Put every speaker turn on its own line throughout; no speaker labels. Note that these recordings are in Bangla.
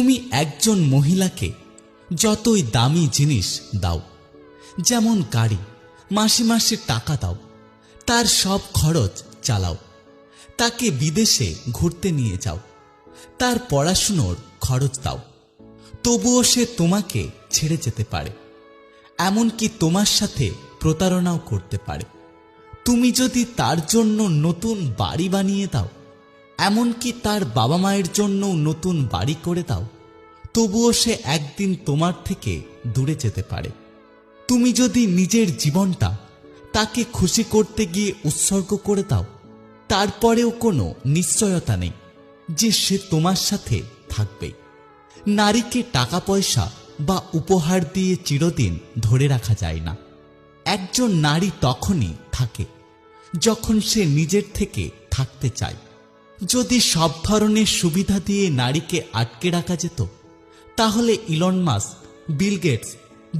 তুমি একজন মহিলাকে যতই দামি জিনিস দাও, যেমন গাড়ি, মাসে মাসে টাকা দাও, তার সব খরচ চালাও, তাকে বিদেশে ঘুরতে নিয়ে যাও, তার পড়াশুনোর খরচ দাও, তবুও সে তোমাকে ছেড়ে যেতে পারে, এমনকি তোমার সাথে প্রতারণাও করতে পারে। তুমি যদি তার জন্য নতুন বাড়ি বানিয়ে দাও, এমনকি তার বাবা মায়ের জন্য নতুন বাড়ি করে দাও, তবুও সে একদিন তোমার থেকে দূরে যেতে পারে। তুমি যদি নিজের জীবনটা তাকে খুশি করতে গিয়ে উৎসর্গ করে দাও, তারপরেও কোনো নিশ্চয়তা নেই যে সে তোমার সাথে থাকবে। নারীকে টাকা পয়সা বা উপহার দিয়ে চিরদিন ধরে রাখা যায় না। একজন নারী তখনই থাকে যখন সে নিজের থেকে থাকতে চায়। যদি সব ধরনের সুবিধা দিয়ে নারীকে আটকে রাখা যেত, তাহলে Elon Musk, Bill Gates,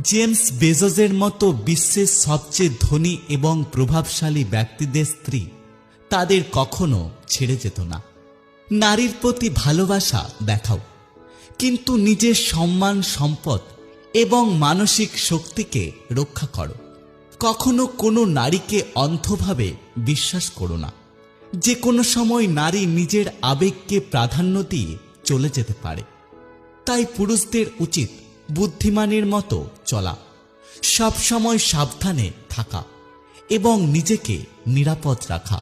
James বেজোসের মতো বিশ্বের সবচেয়ে ধনী এবং প্রভাবশালী ব্যক্তিদের স্ত্রী তাদের কখনো ছেড়ে যেত না। নারীর প্রতি ভালোবাসা দেখাও, কিন্তু নিজের সম্মান, সম্পদ এবং মানসিক শক্তিকে রক্ষা করো। কখনো কোনো নারীকে অন্ধভাবে বিশ্বাস করো না। যে কোনো সময় নারী নিজের আবেগকে প্রাধান্য দিয়ে চলে যেতে পারে। তাই পুরুষদের উচিত বুদ্ধিমানের মতো চলা, সব সময় সাবধানে থাকা এবং নিজেকে নিরাপদ রাখা।